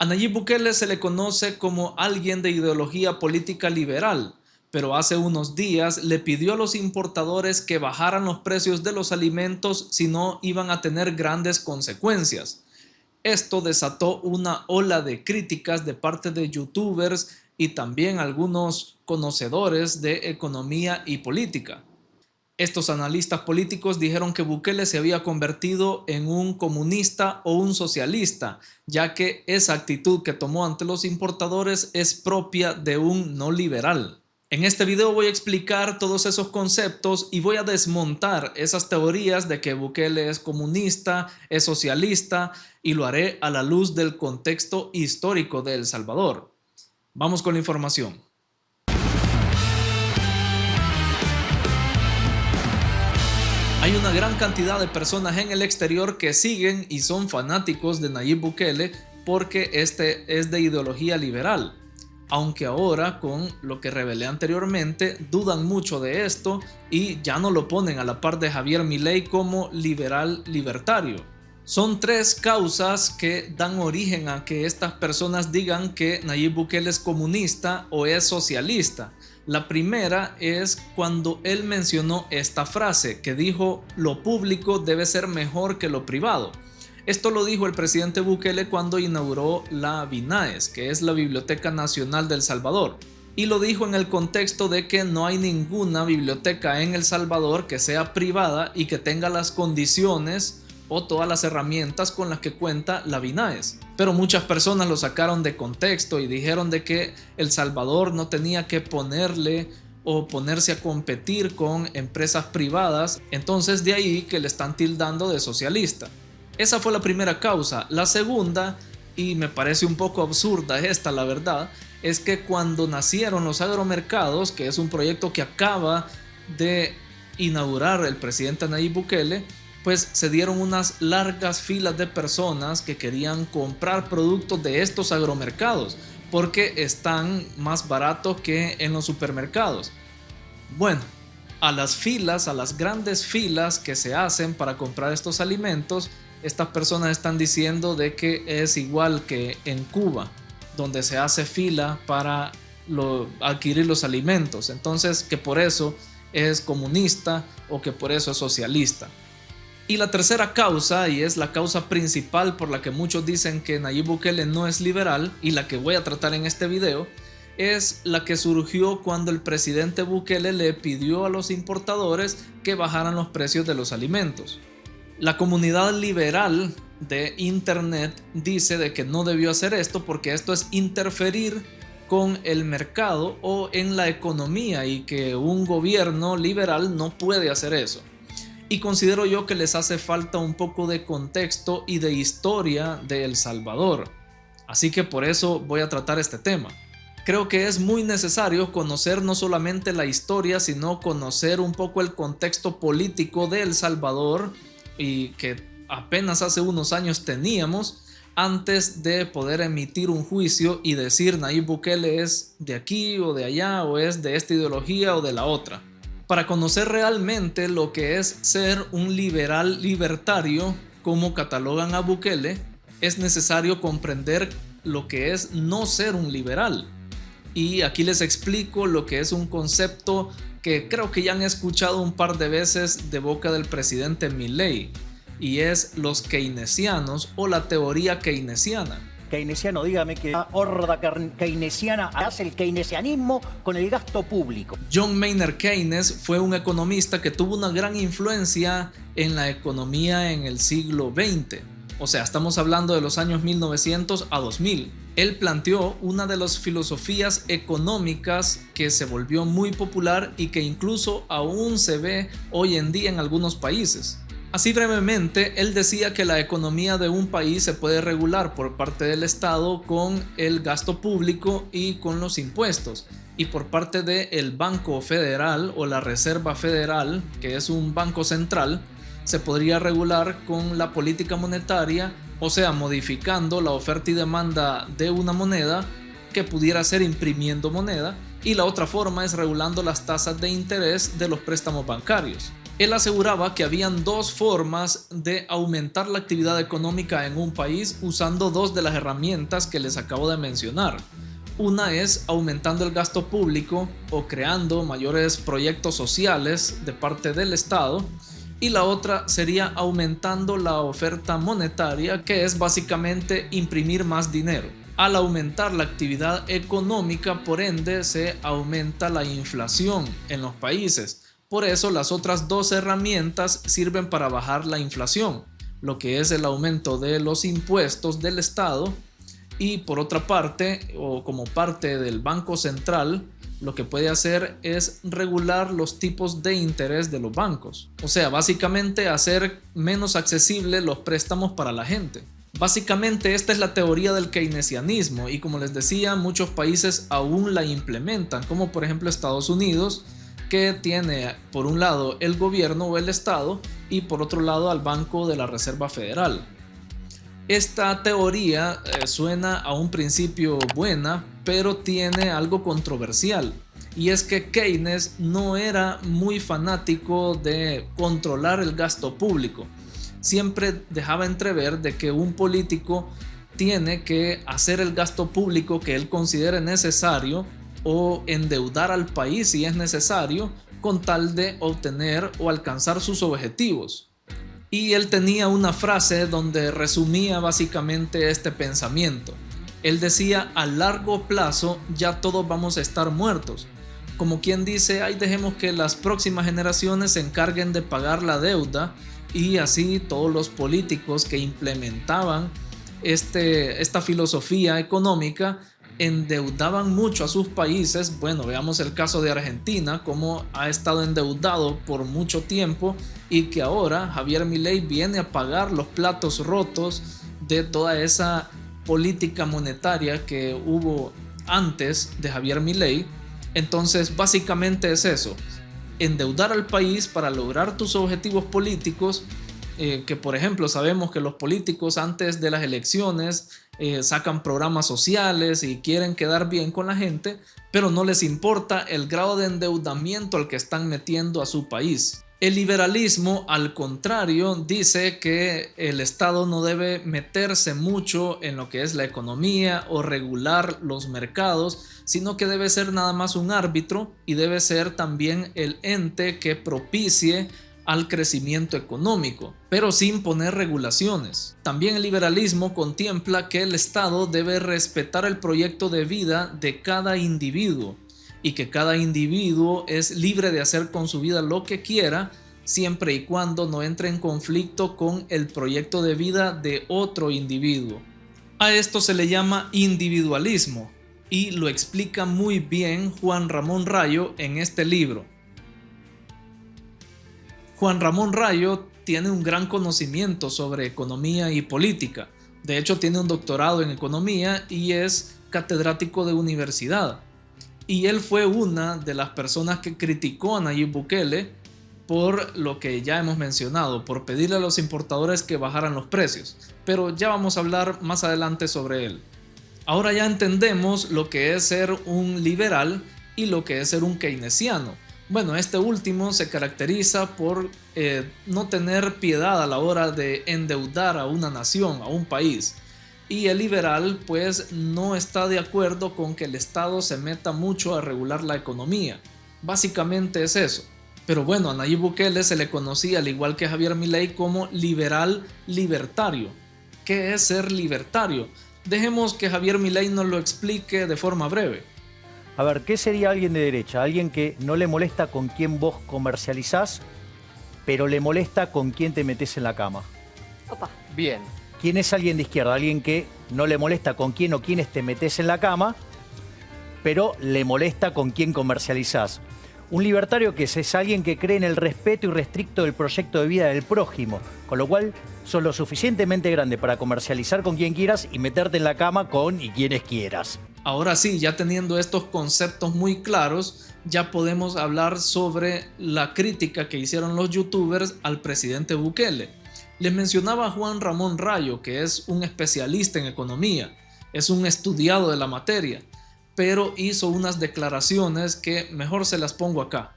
A Nayib Bukele se le conoce como alguien de ideología política liberal, pero hace unos días le pidió a los importadores que bajaran los precios de los alimentos si no iban a tener grandes consecuencias. Esto desató una ola de críticas de parte de youtubers y también algunos conocedores de economía y política. Estos analistas políticos dijeron que Bukele se había convertido en un comunista o un socialista, ya que esa actitud que tomó ante los importadores es propia de un no liberal. En este video voy a explicar todos esos conceptos y voy a desmontar esas teorías de que Bukele es comunista, es socialista, y lo haré a la luz del contexto histórico de El Salvador. Vamos con la información. Hay una gran cantidad de personas en el exterior que siguen y son fanáticos de Nayib Bukele porque este es de ideología liberal. Aunque ahora, con lo que revelé anteriormente, dudan mucho de esto y ya no lo ponen a la par de Javier Milei como liberal libertario. Son tres causas que dan origen a que estas personas digan que Nayib Bukele es comunista o es socialista. La primera es cuando él mencionó esta frase que dijo: lo público debe ser mejor que lo privado. Esto lo dijo el presidente Bukele cuando inauguró la BINAES, que es la Biblioteca Nacional de El Salvador. Y lo dijo en el contexto de que no hay ninguna biblioteca en El Salvador que sea privada y que tenga las condiciones o todas las herramientas con las que cuenta la BINAES. Pero muchas personas lo sacaron de contexto y dijeron de que El Salvador no tenía que ponerle o ponerse a competir con empresas privadas, entonces de ahí que le están tildando de socialista. Esa fue la primera causa. La segunda, y me parece un poco absurda esta la verdad, es que cuando nacieron los agromercados, que es un proyecto que acaba de inaugurar el presidente Nayib Bukele, pues se dieron unas largas filas de personas que querían comprar productos de estos agromercados porque están más baratos que en los supermercados. Bueno, a las filas, a las grandes filas que se hacen para comprar estos alimentos, estas personas están diciendo de que es igual que en Cuba, donde se hace fila para adquirir los alimentos. Entonces, que por eso es comunista o que por eso es socialista. Y la tercera causa, y es la causa principal por la que muchos dicen que Nayib Bukele no es liberal, y la que voy a tratar en este video, es la que surgió cuando el presidente Bukele le pidió a los importadores que bajaran los precios de los alimentos. La comunidad liberal de internet dice de que no debió hacer esto porque esto es interferir con el mercado o en la economía y que un gobierno liberal no puede hacer eso. Y considero yo que les hace falta un poco de contexto y de historia de El Salvador. Así que por eso voy a tratar este tema. Creo que es muy necesario conocer no solamente la historia, sino conocer un poco el contexto político de El Salvador y que apenas hace unos años teníamos antes de poder emitir un juicio y decir Nayib Bukele es de aquí o de allá o es de esta ideología o de la otra. Para conocer realmente lo que es ser un liberal libertario, como catalogan a Bukele, es necesario comprender lo que es no ser un liberal. Y aquí les explico lo que es un concepto que creo que ya han escuchado un par de veces de boca del presidente Milei, y es los keynesianos o la teoría keynesiana. Keynesiano, dígame que la horda keynesiana hace el keynesianismo con el gasto público. John Maynard Keynes fue un economista que tuvo una gran influencia en la economía en el siglo XX. O sea, estamos hablando de los años 1900 a 2000. Él planteó una de las filosofías económicas que se volvió muy popular y que incluso aún se ve hoy en día en algunos países. Así brevemente, él decía que la economía de un país se puede regular por parte del Estado con el gasto público y con los impuestos, y por parte del Banco Federal o la Reserva Federal, que es un banco central, se podría regular con la política monetaria, o sea, modificando la oferta y demanda de una moneda que pudiera ser imprimiendo moneda, y la otra forma es regulando las tasas de interés de los préstamos bancarios. Él aseguraba que habían dos formas de aumentar la actividad económica en un país usando dos de las herramientas que les acabo de mencionar. Una es aumentando el gasto público o creando mayores proyectos sociales de parte del Estado, y la otra sería aumentando la oferta monetaria, que es básicamente imprimir más dinero. Al aumentar la actividad económica, por ende, se aumenta la inflación en los países. Por eso las otras dos herramientas sirven para bajar la inflación, lo que es el aumento de los impuestos del Estado, y por otra parte, o como parte del Banco Central, lo que puede hacer es regular los tipos de interés de los bancos. O sea, básicamente hacer menos accesibles los préstamos para la gente. Básicamente esta es la teoría del keynesianismo, y como les decía, muchos países aún la implementan, como por ejemplo Estados Unidos, que tiene por un lado el gobierno o el Estado y por otro lado al Banco de la Reserva Federal. Esta teoría suena a un principio buena, pero tiene algo controversial, y es que Keynes no era muy fanático de controlar el gasto público. Siempre dejaba entrever de que un político tiene que hacer el gasto público que él considere necesario o endeudar al país si es necesario con tal de obtener o alcanzar sus objetivos. Y él tenía una frase donde resumía básicamente este pensamiento. Él decía: a largo plazo ya todos vamos a estar muertos. Como quien dice, ay, dejemos que las próximas generaciones se encarguen de pagar la deuda, y así todos los políticos que implementaban esta filosofía económica endeudaban mucho a sus países. Bueno, veamos el caso de Argentina, cómo ha estado endeudado por mucho tiempo y que ahora Javier Milei viene a pagar los platos rotos de toda esa política monetaria que hubo antes de Javier Milei. Entonces básicamente es eso, endeudar al país para lograr tus objetivos políticos, que por ejemplo sabemos que los políticos antes de las elecciones sacan programas sociales y quieren quedar bien con la gente, pero no les importa el grado de endeudamiento al que están metiendo a su país. El liberalismo, al contrario, dice que el Estado no debe meterse mucho en lo que es la economía o regular los mercados, sino que debe ser nada más un árbitro y debe ser también el ente que propicie al crecimiento económico, pero sin poner regulaciones. También el liberalismo contempla que el Estado debe respetar el proyecto de vida de cada individuo y que cada individuo es libre de hacer con su vida lo que quiera, siempre y cuando no entre en conflicto con el proyecto de vida de otro individuo. A esto se le llama individualismo y lo explica muy bien Juan Ramón Rayo en este libro. Juan Ramón Rayo tiene un gran conocimiento sobre economía y política. De hecho, tiene un doctorado en economía y es catedrático de universidad. Y él fue una de las personas que criticó a Nayib Bukele por lo que ya hemos mencionado, por pedirle a los importadores que bajaran los precios. Pero ya vamos a hablar más adelante sobre él. Ahora ya entendemos lo que es ser un liberal y lo que es ser un keynesiano. Bueno, este último se caracteriza por no tener piedad a la hora de endeudar a una nación, a un país. Y el liberal pues no está de acuerdo con que el Estado se meta mucho a regular la economía. Básicamente es eso. Pero bueno, a Nayib Bukele se le conocía, al igual que a Javier Milei, como liberal libertario. ¿Qué es ser libertario? Dejemos que Javier Milei nos lo explique de forma breve. A ver, ¿qué sería alguien de derecha? Alguien que no le molesta con quién vos comercializás, pero le molesta con quién te metés en la cama. Opa. Bien. ¿Quién es alguien de izquierda? Alguien que no le molesta con quién o quiénes te metés en la cama, pero le molesta con quién comercializás. Un libertario que es alguien que cree en el respeto irrestricto del proyecto de vida del prójimo, con lo cual sos lo suficientemente grande para comercializar con quien quieras y meterte en la cama con y quienes quieras. Ahora sí, ya teniendo estos conceptos muy claros, ya podemos hablar sobre la crítica que hicieron los youtubers al presidente Bukele. Les mencionaba a Juan Ramón Rayo, que es un especialista en economía, es un estudiado de la materia, pero hizo unas declaraciones que mejor se las pongo acá.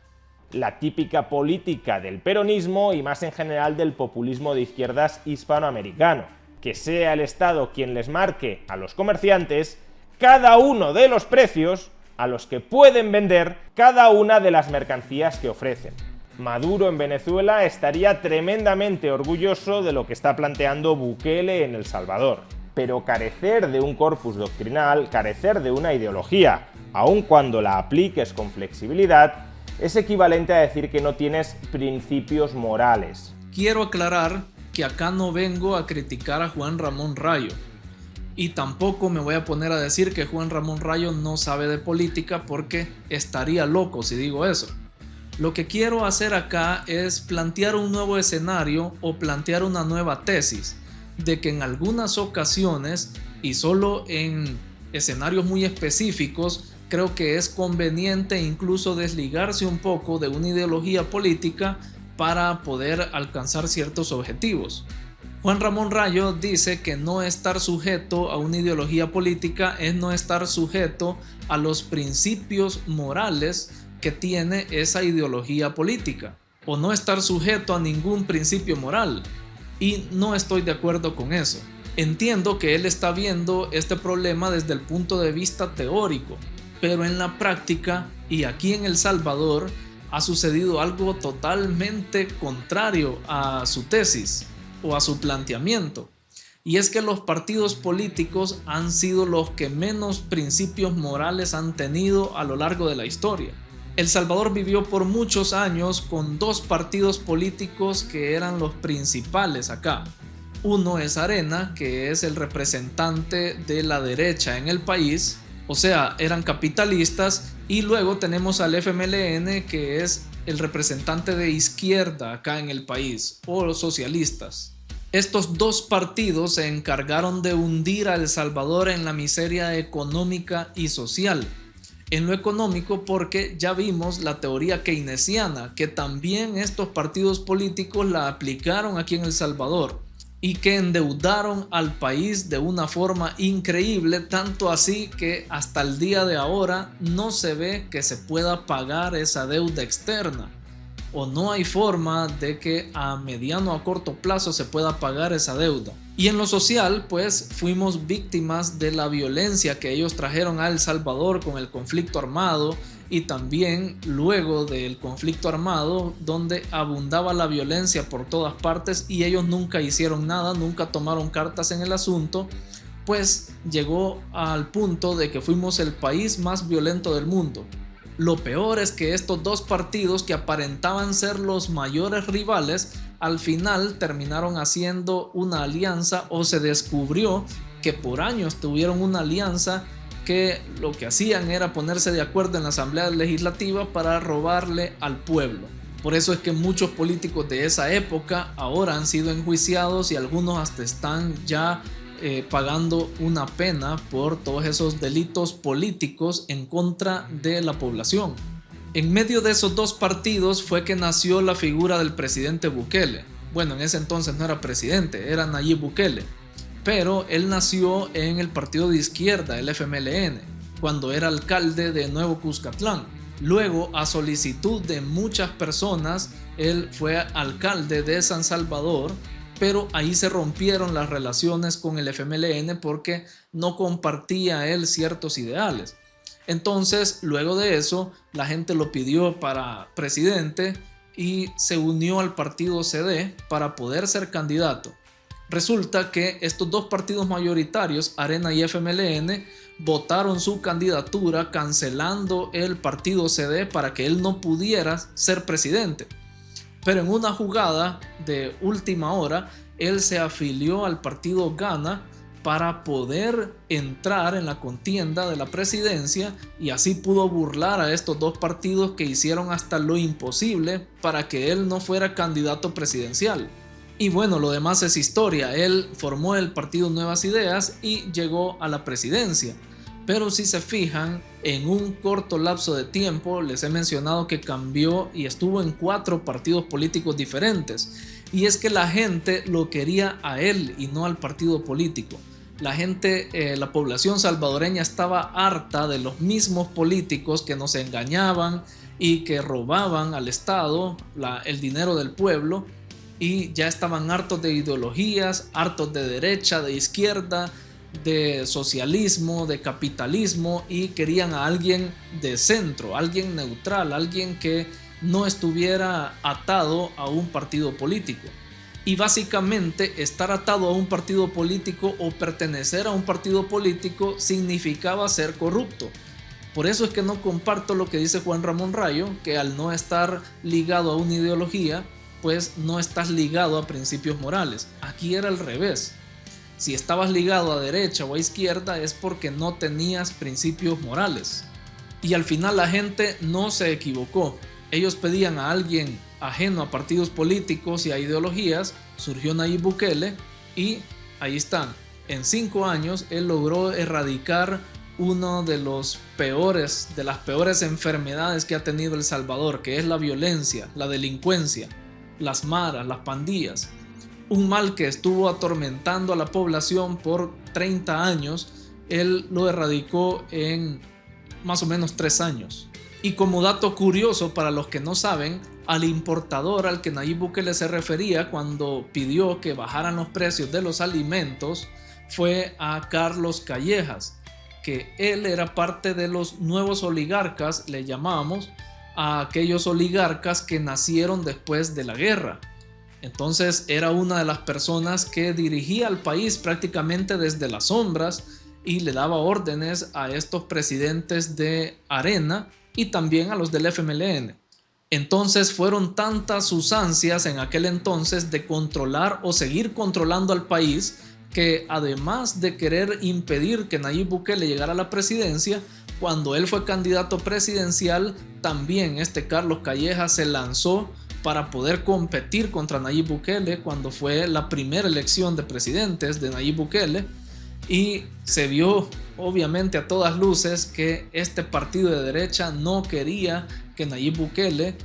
la típica política del peronismo y más en general del populismo de izquierdas hispanoamericano, que sea el Estado quien les marque a los comerciantes cada uno de los precios a los que pueden vender cada una de las mercancías que ofrecen. Maduro en Venezuela estaría tremendamente orgulloso de lo que está planteando Bukele en El Salvador, pero carecer de un corpus doctrinal, carecer de una ideología, aun cuando la apliques con flexibilidad, es equivalente a decir que no tienes principios morales. Quiero aclarar que acá no vengo a criticar a Juan Ramón Rayo. Y tampoco me voy a poner a decir que Juan Ramón Rayo no sabe de política, porque estaría loco si digo eso. Lo que quiero hacer acá es plantear un nuevo escenario o plantear una nueva tesis de que en algunas ocasiones y solo en escenarios muy específicos creo que es conveniente incluso desligarse un poco de una ideología política para poder alcanzar ciertos objetivos. Juan Ramón Rayo dice que no estar sujeto a una ideología política es no estar sujeto a los principios morales que tiene esa ideología política, o no estar sujeto a ningún principio moral, y no estoy de acuerdo con eso. Entiendo que él está viendo este problema desde el punto de vista teórico, pero en la práctica y aquí en El Salvador ha sucedido algo totalmente contrario a su tesis o a su planteamiento, y es que los partidos políticos han sido los que menos principios morales han tenido a lo largo de la historia. El Salvador vivió por muchos años con dos partidos políticos que eran los principales acá. Uno es Arena, que es el representante de la derecha en el país, o sea, eran capitalistas, y luego tenemos al FMLN, que es el representante de izquierda acá en el país, o los socialistas. Estos dos partidos se encargaron de hundir a El Salvador en la miseria económica y social. En lo económico, porque ya vimos la teoría keynesiana, que también estos partidos políticos la aplicaron aquí en El Salvador y que endeudaron al país de una forma increíble, tanto así que hasta el día de ahora no se ve que se pueda pagar esa deuda externa, o no hay forma de que a mediano o a corto plazo se pueda pagar esa deuda. Y en lo social, pues fuimos víctimas de la violencia que ellos trajeron a El Salvador con el conflicto armado, y también luego del conflicto armado, donde abundaba la violencia por todas partes y ellos nunca hicieron nada, nunca tomaron cartas en el asunto, pues llegó al punto de que fuimos el país más violento del mundo. Lo peor es que estos dos partidos, que aparentaban ser los mayores rivales, al final terminaron haciendo una alianza, o se descubrió que por años tuvieron una alianza que lo que hacían era ponerse de acuerdo en la Asamblea Legislativa para robarle al pueblo. Por eso es que muchos políticos de esa época ahora han sido enjuiciados y algunos hasta están ya pagando una pena por todos esos delitos políticos en contra de la población. En medio de esos dos partidos fue que nació la figura del presidente Bukele. Bueno, en ese entonces no era presidente, era Nayib Bukele, pero él nació en el partido de izquierda, el FMLN, cuando era alcalde de Nuevo Cuscatlán. Luego, a solicitud de muchas personas, él fue alcalde de San Salvador, pero ahí se rompieron las relaciones con el FMLN porque no compartía él ciertos ideales. Entonces, luego de eso, la gente lo pidió para presidente y se unió al partido CD para poder ser candidato. Resulta que estos dos partidos mayoritarios, Arena y FMLN, votaron su candidatura cancelando el partido CD para que él no pudiera ser presidente. Pero en una jugada de última hora, él se afilió al partido Gana para poder entrar en la contienda de la presidencia, y así pudo burlar a estos dos partidos que hicieron hasta lo imposible para que él no fuera candidato presidencial. Y bueno, lo demás es historia. Él formó el partido Nuevas Ideas y llegó a la presidencia. Pero si se fijan, en un corto lapso de tiempo les he mencionado que cambió y estuvo en 4 partidos políticos diferentes. Y es que la gente lo quería a él y no al partido político. La gente, la población salvadoreña estaba harta de los mismos políticos que nos engañaban y que robaban al Estado el dinero del pueblo, y ya estaban hartos de ideologías, hartos de derecha, de izquierda, de socialismo, de capitalismo, y querían a alguien de centro, alguien neutral, alguien que no estuviera atado a un partido político. Y básicamente estar atado a un partido político o pertenecer a un partido político significaba ser corrupto. Por eso es que no comparto lo que dice Juan Ramón Rayo, que al no estar ligado a una ideología, pues no estás ligado a principios morales. Aquí era al revés. Si estabas ligado a derecha o a izquierda es porque no tenías principios morales. Y al final la gente no se equivocó. Ellos pedían a alguien ajeno a partidos políticos y a ideologías. Surgió Nayib Bukele y ahí están. En 5 años él logró erradicar uno de las peores enfermedades que ha tenido El Salvador, que es la violencia, la delincuencia, las maras, las pandillas. Un mal que estuvo atormentando a la población por 30 años, él lo erradicó en más o menos 3 años. Y como dato curioso para los que no saben, al importador al que Nayib Bukele se refería cuando pidió que bajaran los precios de los alimentos fue a Carlos Callejas, que él era parte de los nuevos oligarcas, le llamamos a aquellos oligarcas que nacieron después de la guerra. Entonces era una de las personas que dirigía al país prácticamente desde las sombras y le daba órdenes a estos presidentes de Arena y también a los del FMLN. Entonces fueron tantas sus ansias en aquel entonces de controlar o seguir controlando al país, que además de querer impedir que Nayib Bukele llegara a la presidencia, cuando él fue candidato presidencial, también Carlos Callejas se lanzó para poder competir contra Nayib Bukele cuando fue la primera elección de presidentes de Nayib Bukele, y se vio obviamente a todas luces que este partido de derecha no quería que Nayib Bukele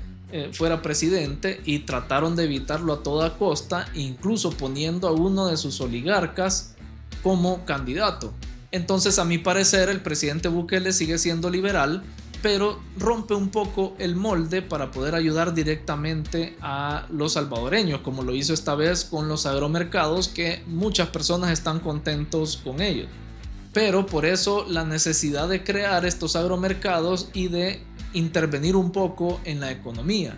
fuera presidente y trataron de evitarlo a toda costa, incluso poniendo a uno de sus oligarcas como candidato. Entonces, a mi parecer, el presidente Bukele sigue siendo liberal, pero rompe un poco el molde para poder ayudar directamente a los salvadoreños, como lo hizo esta vez con los agromercados, que muchas personas están contentos con ellos. Pero por eso la necesidad de crear estos agromercados y de intervenir un poco en la economía.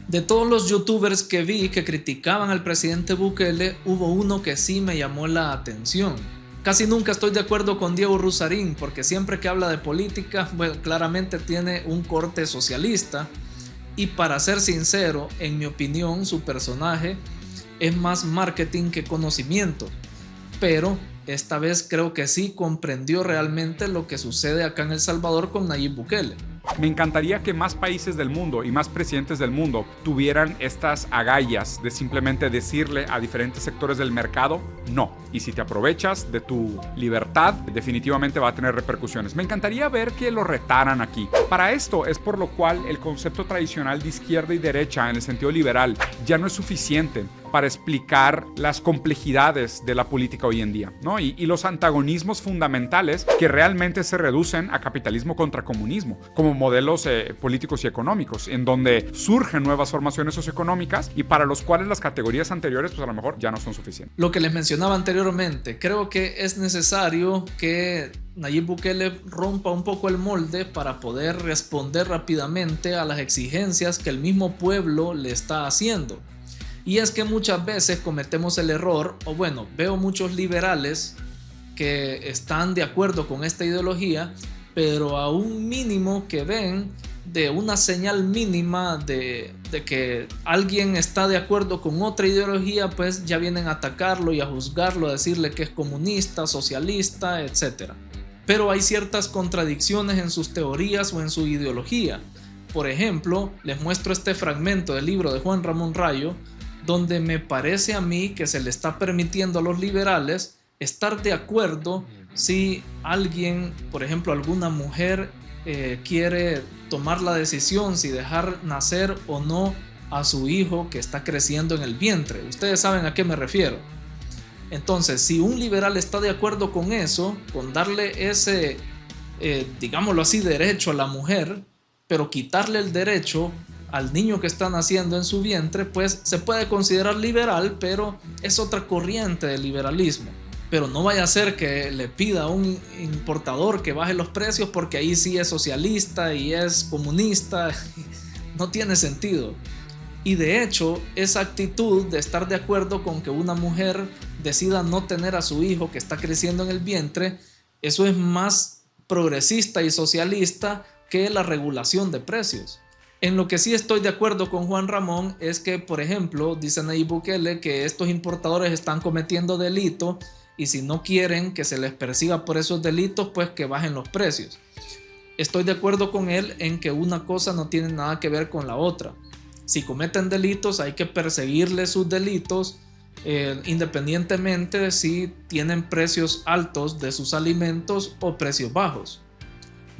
De todos los youtubers que vi que criticaban al presidente Bukele, hubo uno que sí me llamó la atención. Casi nunca estoy de acuerdo con Diego Rusarín, porque siempre que habla de política, bueno, claramente tiene un corte socialista, y para ser sincero, en mi opinión, su personaje es más marketing que conocimiento. Pero esta vez creo que sí comprendió realmente lo que sucede acá en El Salvador con Nayib Bukele. Me encantaría que más países del mundo y más presidentes del mundo tuvieran estas agallas de simplemente decirle a diferentes sectores del mercado no. Y si te aprovechas de tu libertad, definitivamente va a tener repercusiones. Me encantaría ver que lo retaran aquí. Para esto es por lo cual el concepto tradicional de izquierda y derecha en el sentido liberal ya no es suficiente para explicar las complejidades de la política hoy en día, ¿no? Y los antagonismos fundamentales que realmente se reducen a capitalismo contra comunismo, como modelos políticos y económicos, en donde surgen nuevas formaciones socioeconómicas y para los cuales las categorías anteriores pues a lo mejor ya no son suficientes. Lo que les mencionaba anteriormente, creo que es necesario que Nayib Bukele rompa un poco el molde para poder responder rápidamente a las exigencias que el mismo pueblo le está haciendo. Y es que muchas veces cometemos el error, o bueno, veo muchos liberales que están de acuerdo con esta ideología, pero a un mínimo que ven de una señal mínima de que alguien está de acuerdo con otra ideología, pues ya vienen a atacarlo y a juzgarlo, a decirle que es comunista, socialista, etc. Pero hay ciertas contradicciones en sus teorías o en su ideología. Por ejemplo, les muestro este fragmento del libro de Juan Ramón Rayo, donde me parece a mí que se le está permitiendo a los liberales estar de acuerdo si alguien, por ejemplo, alguna mujer quiere tomar la decisión si dejar nacer o no a su hijo que está creciendo en el vientre. Ustedes saben a qué me refiero. Entonces, si un liberal está de acuerdo con eso, con darle ese, digámoslo así, derecho a la mujer, pero quitarle el derecho al niño que está naciendo en su vientre, pues se puede considerar liberal, pero es otra corriente del liberalismo. Pero no vaya a ser que le pida a un importador que baje los precios, porque ahí sí es socialista y es comunista. No tiene sentido. Y de hecho, esa actitud de estar de acuerdo con que una mujer decida no tener a su hijo que está creciendo en el vientre, eso es más progresista y socialista que la regulación de precios. En lo que sí estoy de acuerdo con Juan Ramón es que, por ejemplo, dice Nayib Bukele que estos importadores están cometiendo delito y si no quieren que se les persiga por esos delitos, pues que bajen los precios. Estoy de acuerdo con él en que una cosa no tiene nada que ver con la otra. Si cometen delitos, hay que perseguirles sus delitos, independientemente de si tienen precios altos de sus alimentos o precios bajos.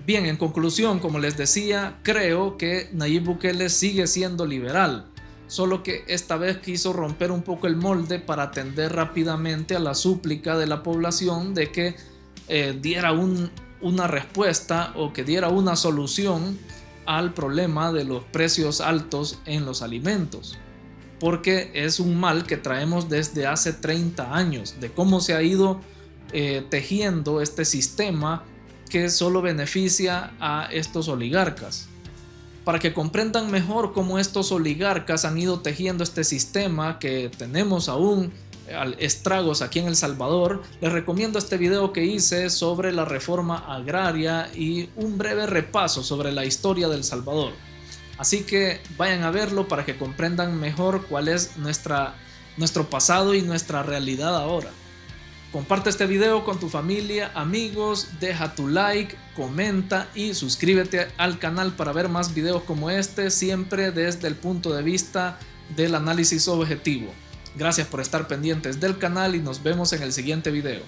Bien, en conclusión, como les decía, creo que Nayib Bukele sigue siendo liberal, solo que esta vez quiso romper un poco el molde para atender rápidamente a la súplica de la población de que diera una respuesta o que diera una solución al problema de los precios altos en los alimentos, porque es un mal que traemos desde hace 30 años, de cómo se ha ido tejiendo este sistema que solo beneficia a estos oligarcas. Para que comprendan mejor cómo estos oligarcas han ido tejiendo este sistema que tenemos aún estragos aquí en El Salvador, les recomiendo este video que hice sobre la reforma agraria y un breve repaso sobre la historia de El Salvador. Así que vayan a verlo para que comprendan mejor cuál es nuestro pasado y nuestra realidad ahora. Comparte este video con tu familia, amigos, deja tu like, comenta y suscríbete al canal para ver más videos como este, siempre desde el punto de vista del análisis objetivo. Gracias por estar pendientes del canal y nos vemos en el siguiente video.